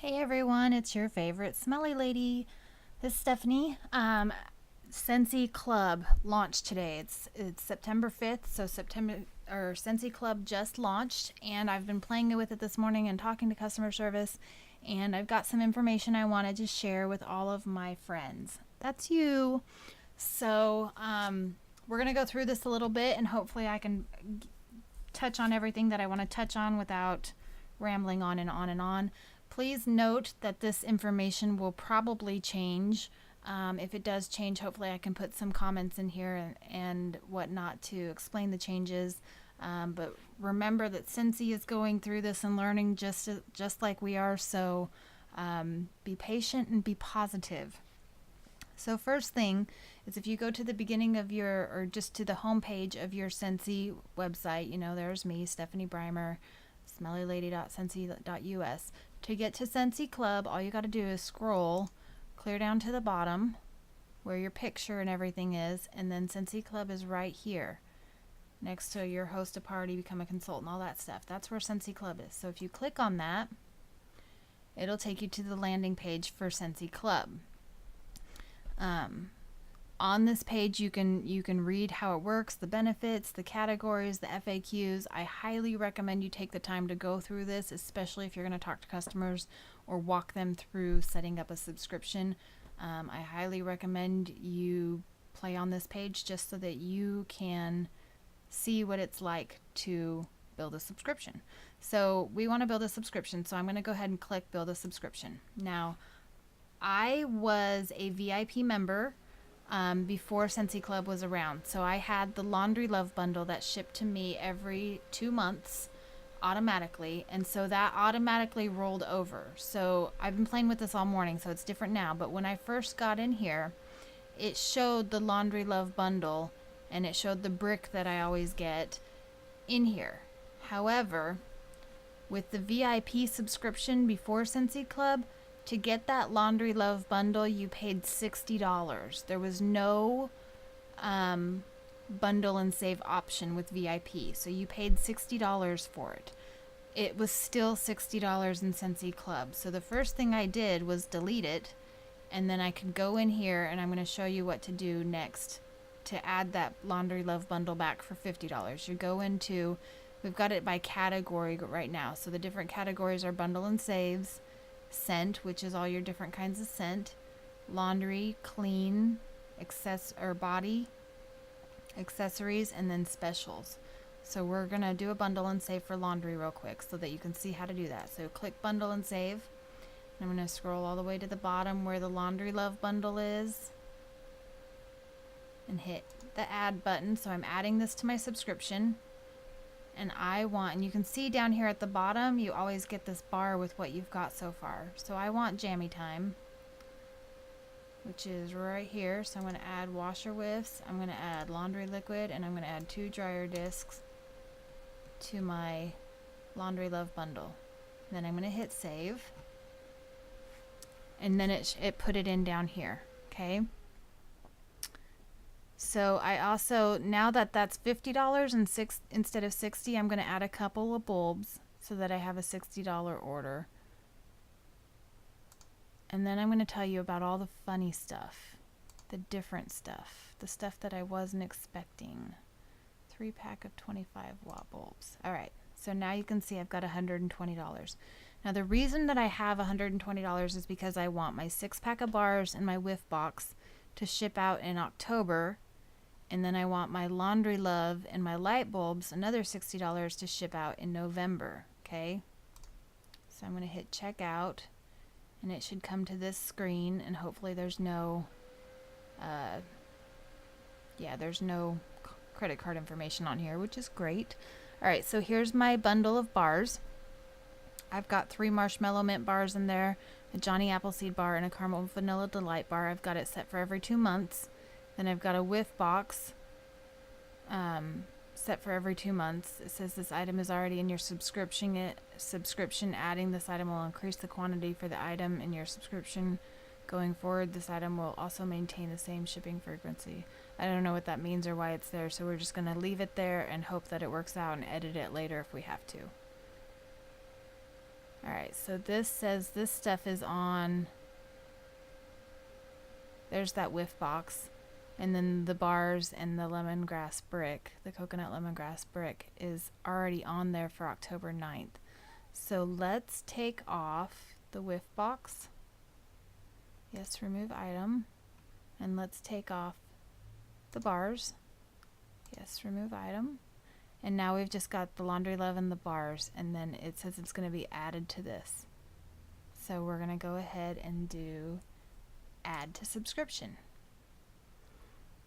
Hey everyone, it's your favorite smelly lady. This is Stephanie. Scentsy Club launched today. It's September 5th, so Scentsy Club just launched, and I've been playing with it this morning and talking to customer service, and I've got some information I wanted to share with all of my friends. That's you. So we're gonna go through this a little bit, and hopefully I can touch on everything that I want to touch on without rambling on and on and on. Please note that this information will probably change. If it does change, hopefully I can put some comments in here and whatnot to explain the changes. But remember that Scentsy is going through this and learning just like we are, so be patient and be positive. So first thing is if you go to the beginning of or just to the home page of your Scentsy website, there's me, Stephanie Breimer, smellylady.scentsy.us. To get to Scentsy Club, all you got to do is scroll clear down to the bottom where your picture and everything is, and then Scentsy Club is right here next to your host a party, become a consultant, all that stuff. That's where Scentsy Club is. So if you click on that, it'll take you to the landing page for Scentsy Club. On this page you can read how it works, the benefits, the categories, the FAQs. I highly recommend you take the time to go through this, especially if you're going to talk to customers or walk them through setting up a subscription. I highly recommend you play on this page just so that you can see what it's like to build a subscription. So we want to build a subscription, so I'm going to go ahead and click build a subscription. Now, I was a VIP member before Scentsy Club was around. So I had the Laundry Love bundle that shipped to me every 2 months automatically, and so that automatically rolled over. So I've been playing with this all morning, so it's different now, but when I first got in here, it showed the Laundry Love bundle and it showed the brick that I always get in here. However, with the VIP subscription before Scentsy Club, to get that Laundry Love bundle, you paid $60. There was no bundle and save option with VIP, so you paid $60 for it. It was still $60 in Scentsy Club. So the first thing I did was delete it, and then I could go in here, and I'm going to show you what to do next to add that Laundry Love bundle back for $50. You go into, we've got it by category right now, so the different categories are bundle and saves, scent, which is all your different kinds of scent, laundry, clean, body, accessories, and then specials. So we're going to do a bundle and save for laundry real quick so that you can see how to do that. So click bundle and save. And I'm going to scroll all the way to the bottom where the Laundry Love bundle is and hit the add button. So I'm adding this to my subscription. And you can see down here at the bottom, you always get this bar with what you've got so far. So I want Jammy Time, which is right here. So I'm going to add washer whiffs, I'm going to add laundry liquid, and I'm going to add 2 dryer discs to my Laundry Love bundle. And then I'm going to hit save. And then it put it in down here. Okay. So I also, now that that's $50 instead of $60, I'm going to add a couple of bulbs so that I have a $60 order. And then I'm going to tell you about all the funny stuff, the different stuff, the stuff that I wasn't expecting. 3-pack of 25-watt bulbs. All right, so now you can see I've got $120. Now the reason that I have $120 is because I want my 6-pack of bars and my whiff box to ship out in October. And then I want my Laundry Love and my light bulbs, another $60 to ship out in November, okay? So I'm going to hit checkout, and it should come to this screen, and hopefully there's no, there's no credit card information on here, which is great. All right, so here's my bundle of bars. I've got 3 marshmallow mint bars in there, a Johnny Appleseed bar, and a caramel vanilla delight bar. I've got it set for every 2 months. Then I've got a whiff box set for every 2 months. It says this item is already in your subscription. Adding this item will increase the quantity for the item in your subscription. Going forward, this item will also maintain the same shipping frequency. I don't know what that means or why it's there, so we're just going to leave it there and hope that it works out and edit it later if we have to. All right, so this says this stuff is on, there's that whiff box. And then the bars and the lemongrass brick, the coconut lemongrass brick, is already on there for October 9th. So let's take off the whiff box. Yes, remove item. And let's take off the bars. Yes, remove item. And now we've just got the Laundry Love and the bars, and then it says it's going to be added to this. So we're going to go ahead and do add to subscription.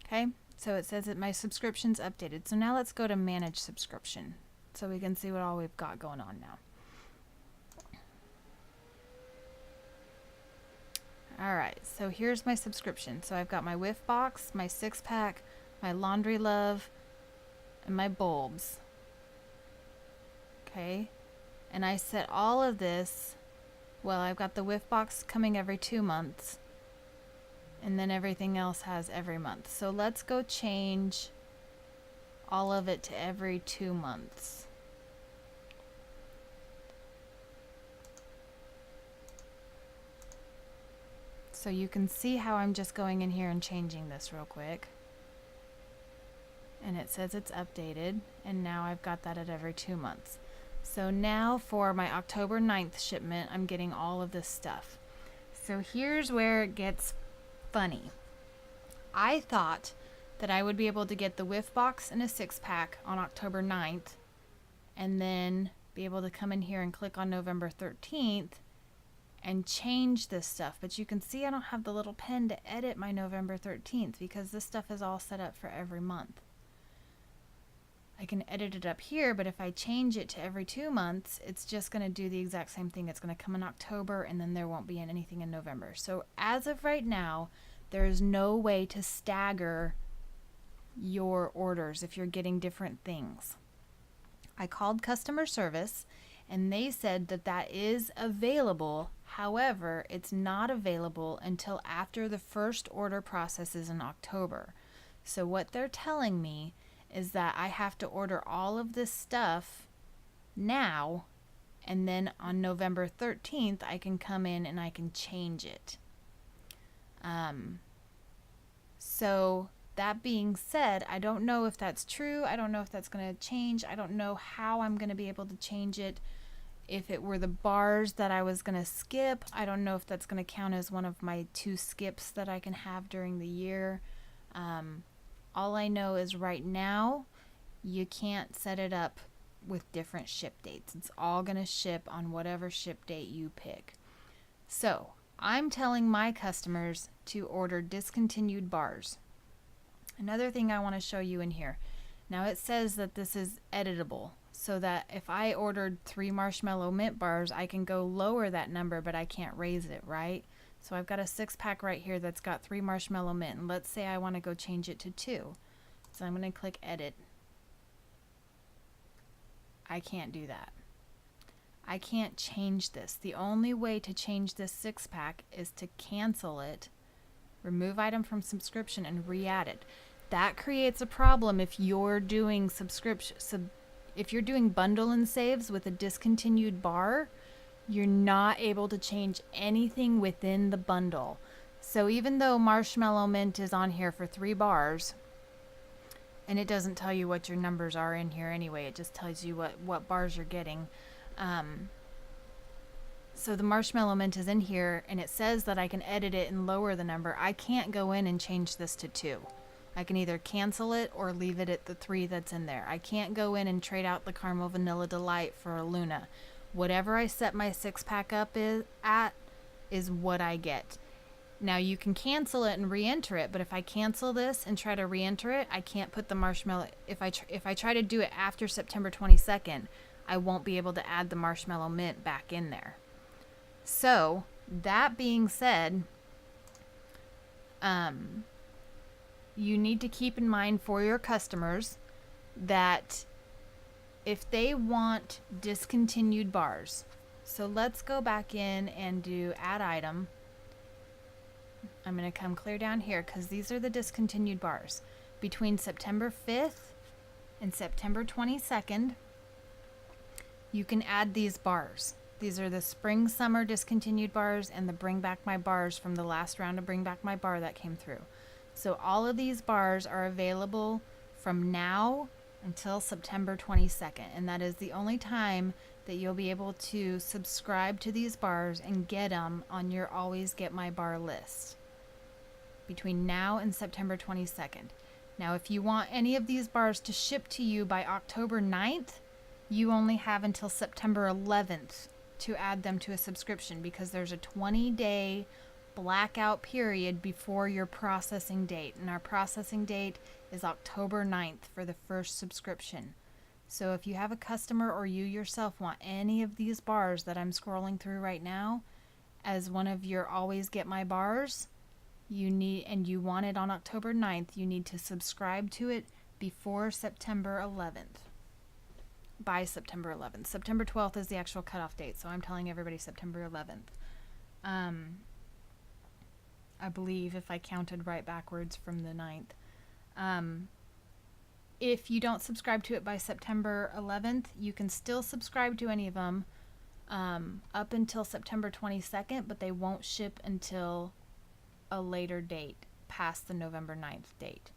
Okay, so it says that my subscription's updated. So now let's go to manage subscription so we can see what all we've got going on now. All right, so here's my subscription. So I've got my whiff box, my 6-pack, my Laundry Love, and my bulbs. Okay, and I set all of this, well, I've got the whiff box coming every 2 months, and then everything else has every month. So let's go change all of it to every 2 months. So you can see how I'm just going in here and changing this real quick. And it says it's updated, and now I've got that at every 2 months. So now for my October 9th shipment, I'm getting all of this stuff. So here's where it gets funny. I thought that I would be able to get the whiff box and a 6-pack on October 9th, and then be able to come in here and click on November 13th and change this stuff. But you can see I don't have the little pen to edit my November 13th because this stuff is all set up for every month. I can edit it up here, but if I change it to every 2 months, it's just going to do the exact same thing. It's going to come in October, and then there won't be anything in November. So as of right now, there is no way to stagger your orders if you're getting different things. I called customer service, and they said that that is available. However, it's not available until after the first order processes in October. So what they're telling me is that I have to order all of this stuff now, and then on November 13th I can come in and I can change it. So that being said, I don't know if that's true. I don't know if that's going to change. I don't know how I'm going to be able to change it. If it were the bars that I was going to skip, I don't know if that's going to count as one of my 2 skips that I can have during the year. All I know is right now, you can't set it up with different ship dates. It's all going to ship on whatever ship date you pick. So I'm telling my customers to order discontinued bars. Another thing I want to show you in here. Now it says that this is editable, so that if I ordered 3 marshmallow mint bars, I can go lower that number, but I can't raise it, right? So I've got a 6-pack right here that's got 3 marshmallow mint, and let's say I want to go change it to 2. So I'm going to click edit. I can't do that. I can't change this. The only way to change this 6-pack is to cancel it, remove item from subscription, and re-add it. That creates a problem if you're doing if you're doing bundle and saves with a discontinued bar. You're not able to change anything within the bundle. So even though marshmallow mint is on here for 3 bars, and it doesn't tell you what your numbers are in here anyway, it just tells you what bars you're getting. So the marshmallow mint is in here, and it says that I can edit it and lower the number. I can't go in and change this to 2. I can either cancel it or leave it at the 3 that's in there. I can't go in and trade out the Caramel Vanilla Delight for a Luna. Whatever I set my 6-pack up is what I get. Now you can cancel it and re-enter it, but if I cancel this and try to re-enter it, I can't put the marshmallow. If I try to do it after September 22nd, I won't be able to add the marshmallow mint back in there. So that being said, you need to keep in mind for your customers that if they want discontinued bars, so let's go back in and do add item. I'm going to come clear down here because these are the discontinued bars. Between September 5th and September 22nd, you can add these bars. These are the spring summer discontinued bars and the bring back my bars from the last round of bring back my bar that came through. So all of these bars are available from now until September 22nd, and that is the only time that you'll be able to subscribe to these bars and get them on your Always Get My Bar list between now and September 22nd. Now, if you want any of these bars to ship to you by October 9th, you only have until September 11th to add them to a subscription, because there's a 20-day blackout period before your processing date, and our processing date is October 9th for the first subscription. So if you have a customer or you yourself want any of these bars that I'm scrolling through right now as one of your Always Get My Bars, and you want it on October 9th, you need to subscribe to it before September 11th. By September 11th. September 12th is the actual cutoff date, so I'm telling everybody September 11th. I believe, if I counted right backwards from the 9th. If you don't subscribe to it by September 11th, you can still subscribe to any of them up until September 22nd, but they won't ship until a later date, past the November 9th date.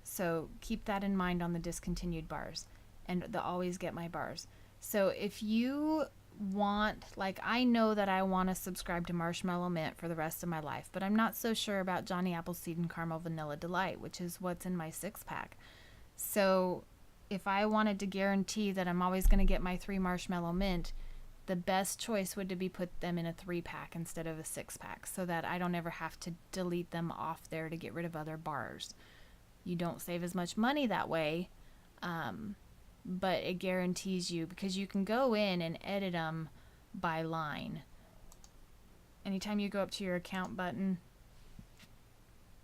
So keep that in mind on the discontinued bars and the Always Get My Bars. So if you want, like, I know that I want to subscribe to Marshmallow Mint for the rest of my life, but I'm not so sure about Johnny Appleseed and Caramel Vanilla Delight, which is what's in my 6-pack. So if I wanted to guarantee that I'm always going to get my 3 Marshmallow Mint, the best choice would to be put them in a 3-pack instead of a 6-pack, so that I don't ever have to delete them off there to get rid of other bars. You don't save as much money that way, but it guarantees you, because you can go in and edit them by line. Anytime you go up to your account button,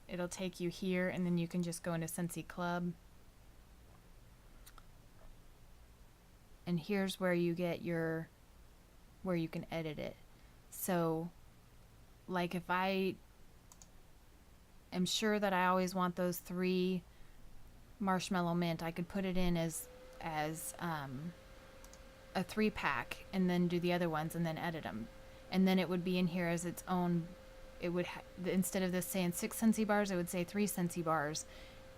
it'll take you here, and then you can just go into Scentsy Club. And here's where you get where you can edit it. So, like, if I am sure that I always want those 3 Marshmallow Mint, I could put it in as a 3-pack and then do the other ones and then edit them. And then it would be in here as its own. It would instead of this saying 6 Scentsy bars, it would say 3 Scentsy bars,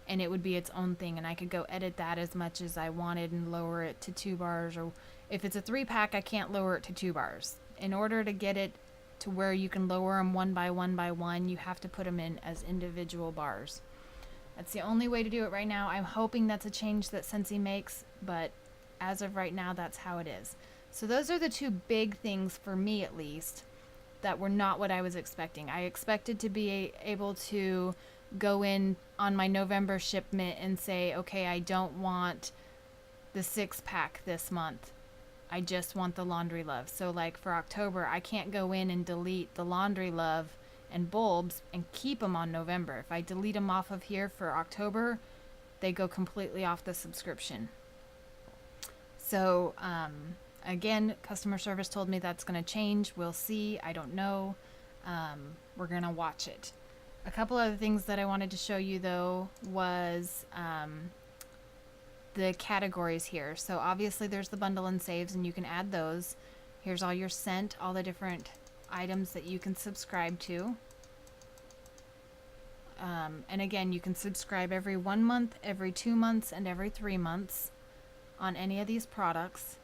and it would be its own thing, and I could go edit that as much as I wanted and lower it to 2 bars, or if it's a 3-pack, I can't lower it to 2 bars. In order to get it to where you can lower them one by one, you have to put them in as individual bars. That's the only way to do it right now. I'm hoping that's a change that Scentsy makes, but as of right now, that's how it is. So those are the 2 big things, for me at least, that were not what I was expecting. I expected to be able to go in on my November shipment and say, okay, I don't want the 6-pack this month. I just want the Laundry Love. So like for October, I can't go in and delete the Laundry Love and bulbs and keep them on November. If I delete them off of here for October, they go completely off the subscription. So again, customer service told me that's going to change. We'll see. I don't know. We're going to watch it. A couple other things that I wanted to show you, though, was the categories here. So obviously there's the bundle and saves, and you can add those. Here's all your scent, all the different items that you can subscribe to. And again, you can subscribe every 1 month, every 2 months, and every 3 months on any of these products.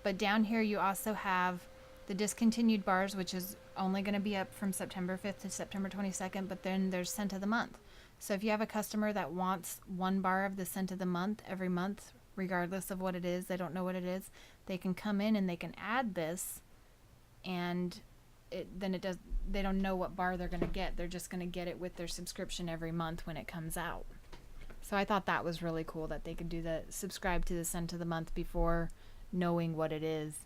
But down here you also have the discontinued bars, which is only going to be up from September 5th to September 22nd, but then there's scent of the month. So if you have a customer that wants 1 bar of the scent of the month every month, regardless of what it is, they don't know what it is, they can come in and they can add this, and they don't know what bar they're going to get. They're just going to get it with their subscription every month when it comes out. So I thought that was really cool that they could do the subscribe to the scent of the month before knowing what it is.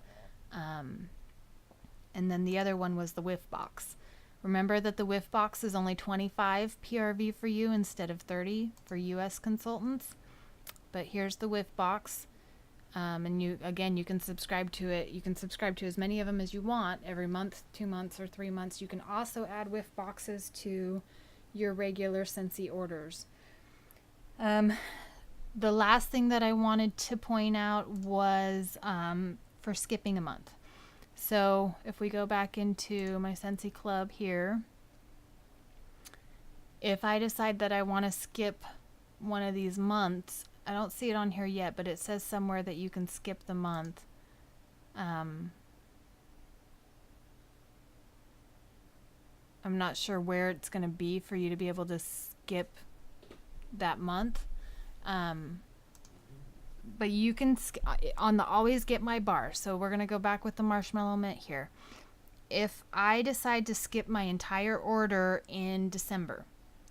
And then the other one was the whiff box. Remember that the whiff box is only 25 PRV for you instead of 30 for US consultants. But here's the whiff box. And you can subscribe to it. You can subscribe to as many of them as you want every month, 2 months, or 3 months. You can also add whiff boxes to your regular Scentsy orders. The last thing that I wanted to point out was for skipping a month. So if we go back into my Scentsy Club here, if I decide that I want to skip one of these months, I don't see it on here yet, but it says somewhere that you can skip the month. I'm not sure where it's going to be for you to be able to skip that month. But you can on the always get my bar. So we're going to go back with the marshmallow mint here. If I decide to skip my entire order in December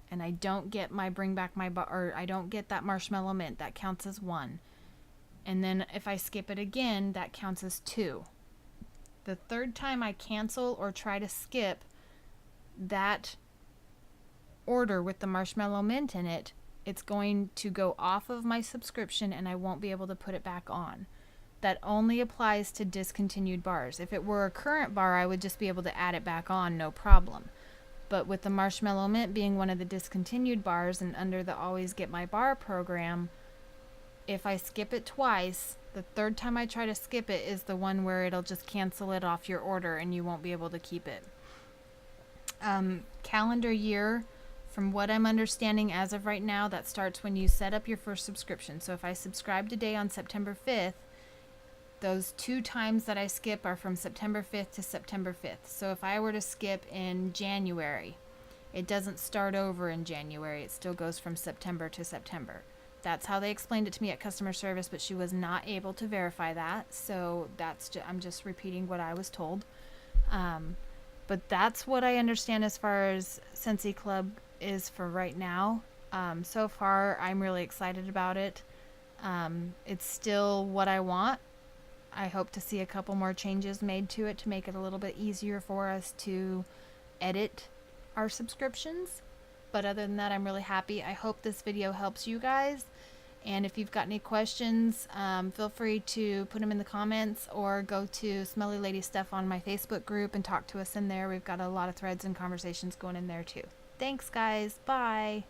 and I don't get my bring back my bar, or I don't get that marshmallow mint, that counts as 1. And then if I skip it again, that counts as 2. The third time I cancel or try to skip that order with the marshmallow mint in it, it's going to go off of my subscription and I won't be able to put it back on. That only applies to discontinued bars. If it were a current bar, I would just be able to add it back on, no problem. But with the marshmallow mint being one of the discontinued bars and under the always get my bar program, if I skip it twice, the third time I try to skip it is the one where it'll just cancel it off your order and you won't be able to keep it. Calendar year, from what I'm understanding as of right now, that starts when you set up your first subscription. So if I subscribe today on September 5th, those 2 times that I skip are from September 5th to September 5th. So if I were to skip in January, it doesn't start over in January. It still goes from September to September. That's how they explained it to me at customer service, but she was not able to verify that. So I'm just repeating what I was told. But that's what I understand as far as Scentsy Club is for right now. So far, I'm really excited about it. It's still what I want. I hope to see a couple more changes made to it to make it a little bit easier for us to edit our subscriptions. But other than that, I'm really happy. I hope this video helps you guys. And if you've got any questions, feel free to put them in the comments or go to Smelly Lady Stuff on my Facebook group and talk to us in there. We've got a lot of threads and conversations going in there too. Thanks, guys. Bye.